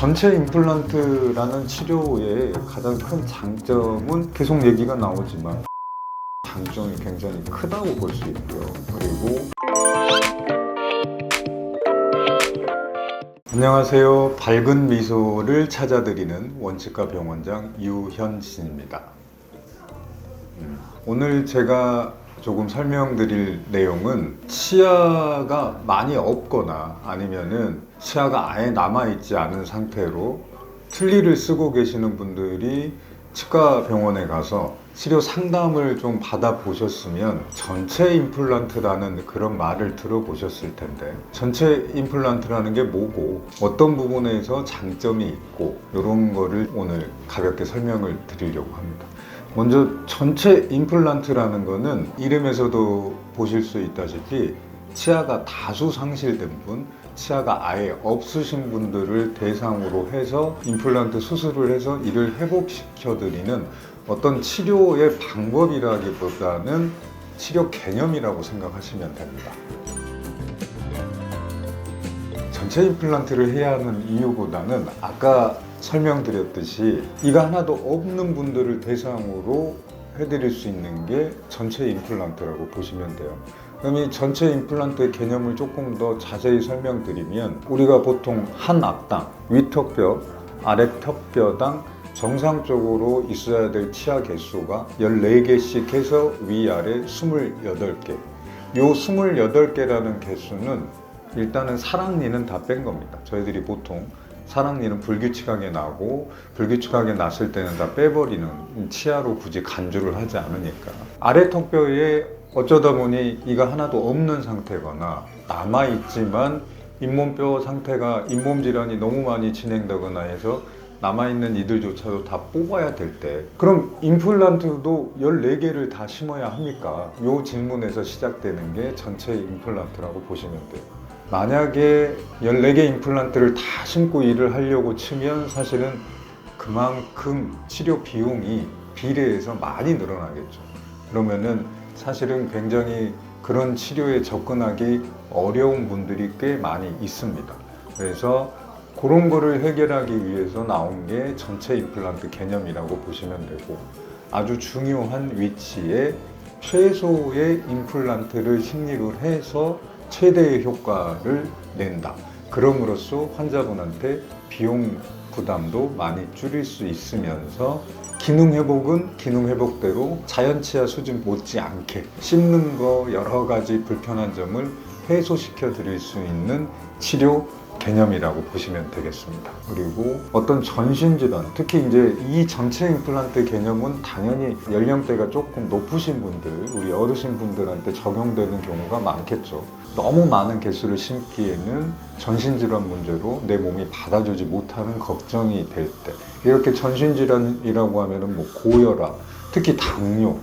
전체 임플란트라는 치료의 가장 큰 장점은 계속 얘기가 나오지만 장점이 굉장히 크다고 볼 수 있고요. 그리고 안녕하세요. 밝은 미소를 찾아드리는 원치과 병원장 유현진입니다. 오늘 제가 조금 설명드릴 내용은 치아가 많이 없거나 아니면은 치아가 아예 남아있지 않은 상태로 틀니를 쓰고 계시는 분들이 치과 병원에 가서 치료 상담을 좀 받아보셨으면 전체 임플란트라는 그런 말을 들어보셨을 텐데, 전체 임플란트라는 게 뭐고 어떤 부분에서 장점이 있고 이런 거를 오늘 가볍게 설명을 드리려고 합니다. 먼저 전체 임플란트라는 거는 이름에서도 보실 수 있다시피 치아가 다수 상실된 분, 치아가 아예 없으신 분들을 대상으로 해서 임플란트 수술을 해서 이를 회복시켜 드리는 어떤 치료의 방법이라기보다는 치료 개념이라고 생각하시면 됩니다. 전체 임플란트를 해야 하는 이유보다는 아까 설명드렸듯이 이가 하나도 없는 분들을 대상으로 해드릴 수 있는 게 전체 임플란트라고 보시면 돼요. 그럼 이 전체 임플란트의 개념을 조금 더 자세히 설명드리면, 우리가 보통 한 앞당 위턱뼈, 아래턱뼈당 정상적으로 있어야 될 치아 개수가 14개씩 해서 위아래 28개. 요 28개라는 개수는 일단은 사랑니는 다 뺀 겁니다. 저희들이 보통 사랑니는 불규칙하게 나고 불규칙하게 났을 때는 다 빼버리는, 치아로 굳이 간주를 하지 않으니까. 아래턱뼈에 어쩌다 보니 이가 하나도 없는 상태거나 남아있지만 잇몸뼈 상태가, 잇몸 질환이 너무 많이 진행되거나 해서 남아있는 이들조차도 다 뽑아야 될 때, 그럼 임플란트도 14개를 다 심어야 합니까? 이 질문에서 시작되는 게 전체 임플란트라고 보시면 돼요. 만약에 14개 임플란트를 다 심고 일을 하려고 치면 사실은 그만큼 치료 비용이 비례해서 많이 늘어나겠죠. 그러면은 사실은 굉장히 그런 치료에 접근하기 어려운 분들이 꽤 많이 있습니다. 그래서 그런 거를 해결하기 위해서 나온 게 전체 임플란트 개념이라고 보시면 되고, 아주 중요한 위치에 최소의 임플란트를 식립을 해서 최대의 효과를 낸다. 그럼으로써 환자분한테 비용 부담도 많이 줄일 수 있으면서 기능 회복은 기능 회복대로 자연 치아 수준 못지않게 씹는 거 여러 가지 불편한 점을 해소시켜 드릴 수 있는 치료 개념이라고 보시면 되겠습니다. 그리고 어떤 전신질환, 특히 이제 이 전체 임플란트 개념은 당연히 연령대가 조금 높으신 분들, 우리 어르신 분들한테 적용되는 경우가 많겠죠. 너무 많은 개수를 심기에는 전신질환 문제로 내 몸이 받아주지 못하는 걱정이 될 때, 이렇게 전신질환이라고 하면은 뭐 고혈압, 특히 당뇨,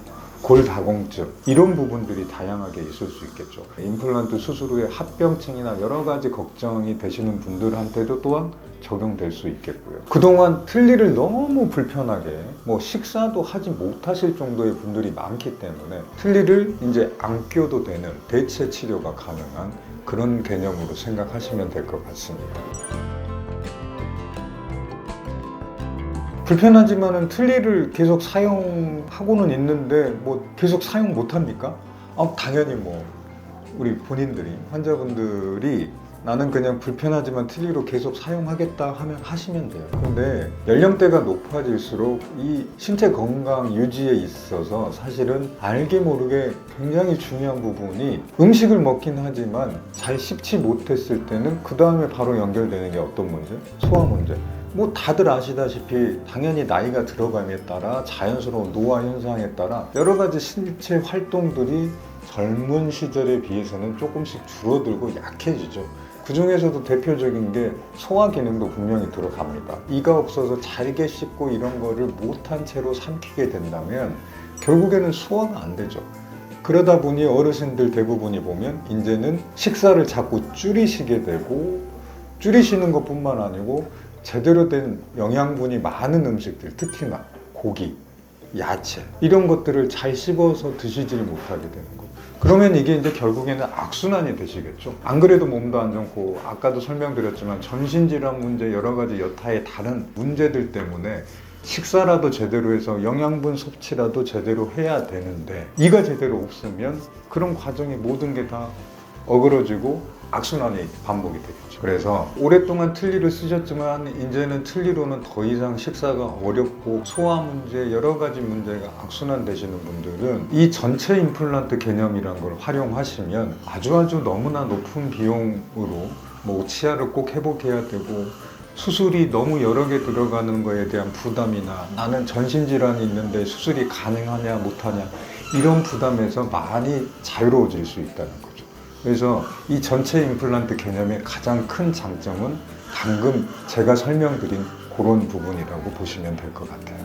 골다공증, 이런 부분들이 다양하게 있을 수 있겠죠. 임플란트 수술 후에 합병증이나 여러 가지 걱정이 되시는 분들한테도 또한 적용될 수 있겠고요. 그동안 틀니를 너무 불편하게 식사도 하지 못하실 정도의 분들이 많기 때문에 틀니를 이제 안 껴도 되는 대체 치료가 가능한 그런 개념으로 생각하시면 될 것 같습니다. 불편하지만은 틀니를 계속 사용하고는 있는데 계속 사용 못합니까? 당연히 우리 본인들이, 환자분들이 나는 그냥 불편하지만 틀니로 계속 사용하겠다 하면 하시면 돼요. 근데 연령대가 높아질수록 이 신체 건강 유지에 있어서 사실은 알게 모르게 굉장히 중요한 부분이, 음식을 먹긴 하지만 잘 씹지 못했을 때는 그 다음에 바로 연결되는 게 어떤 문제? 소화 문제. 다들 아시다시피 당연히 나이가 들어감에 따라 자연스러운 노화 현상에 따라 여러 가지 신체 활동들이 젊은 시절에 비해서는 조금씩 줄어들고 약해지죠. 그 중에서도 대표적인 게 소화 기능도 분명히 들어갑니다. 이가 없어서 잘게 씹고 이런 거를 못한 채로 삼키게 된다면 결국에는 소화가 안 되죠. 그러다 보니 어르신들 대부분이 보면 이제는 식사를 자꾸 줄이시게 되고, 줄이시는 것뿐만 아니고 제대로 된 영양분이 많은 음식들, 특히나 고기, 야채 이런 것들을 잘 씹어서 드시지를 못하게 되는 거예요. 그러면 이게 이제 결국에는 악순환이 되시겠죠. 안 그래도 몸도 안 좋고 아까도 설명드렸지만 전신질환 문제 여러 가지 여타의 다른 문제들 때문에 식사라도 제대로 해서 영양분 섭취라도 제대로 해야 되는데 이가 제대로 없으면 그런 과정이 모든 게 다 어그러지고 악순환이 반복이 되겠죠. 그래서 오랫동안 틀니를 쓰셨지만 이제는 틀니로는 더 이상 식사가 어렵고 소화 문제 여러 가지 문제가 악순환 되시는 분들은 이 전체 임플란트 개념이란 걸 활용하시면 아주 너무나 높은 비용으로 뭐 치아를 꼭 회복해야 되고 수술이 너무 여러 개 들어가는 거에 대한 부담이나 나는 전신질환이 있는데 수술이 가능하냐 못하냐 이런 부담에서 많이 자유로워질 수 있다는 거죠. 그래서 이 전체 임플란트 개념의 가장 큰 장점은 방금 제가 설명드린 그런 부분이라고 보시면 될 것 같아요.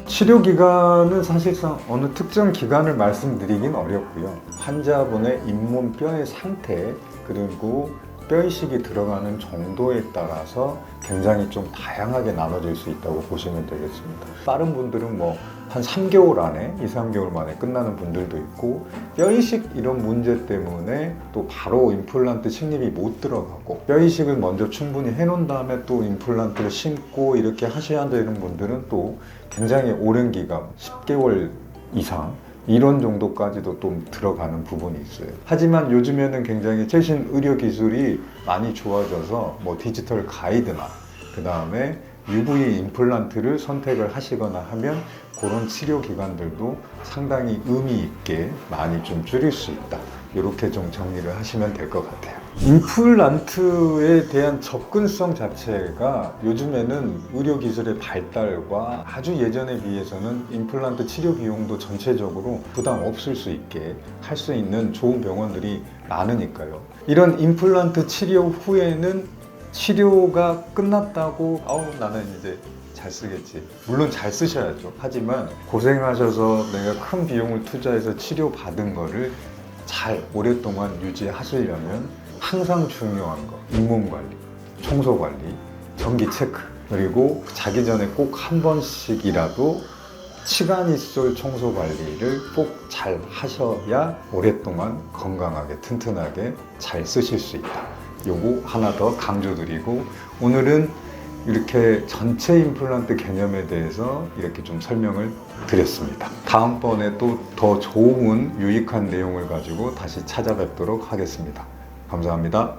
치료 기간은 사실상 어느 특정 기간을 말씀드리긴 어렵고요. 환자분의 잇몸 뼈의 상태 그리고 뼈 이식이 들어가는 정도에 따라서 굉장히 좀 다양하게 나눠질 수 있다고 보시면 되겠습니다. 빠른 분들은 뭐 한 3개월 안에 2, 3개월 만에 끝나는 분들도 있고 뼈 이식 이런 문제 때문에 또 바로 임플란트 식립이 못 들어가고 뼈 이식을 먼저 충분히 해놓은 다음에 또 임플란트를 심고 이렇게 하셔야 되는 분들은 또 굉장히 오랜 기간 10개월 이상 이런 정도까지도 좀 들어가는 부분이 있어요. 하지만 요즘에는 굉장히 최신 의료 기술이 많이 좋아져서 뭐 디지털 가이드나 그 다음에 UV 임플란트를 선택을 하시거나 하면 그런 치료 기간들도 상당히 의미 있게 많이 좀 줄일 수 있다. 이렇게 좀 정리를 하시면 될 것 같아요. 임플란트에 대한 접근성 자체가 요즘에는 의료기술의 발달과 아주 예전에 비해서는 임플란트 치료 비용도 전체적으로 부담 없을 수 있게 할 수 있는 좋은 병원들이 많으니까요. 이런 임플란트 치료 후에는 치료가 끝났다고 나는 이제 잘 쓰겠지. 물론 잘 쓰셔야죠. 하지만 고생하셔서 내가 큰 비용을 투자해서 치료받은 거를 잘 오랫동안 유지하시려면 항상 중요한 거 잇몸 관리, 청소 관리, 정기 체크 그리고 자기 전에 꼭 한 번씩이라도 치간 입술 청소 관리를 꼭 잘 하셔야 오랫동안 건강하게 튼튼하게 잘 쓰실 수 있다. 요거 하나 더 강조드리고 오늘은 이렇게 전체 임플란트 개념에 대해서 이렇게 좀 설명을 드렸습니다. 다음번에 또 더 좋은 유익한 내용을 가지고 다시 찾아뵙도록 하겠습니다. 감사합니다.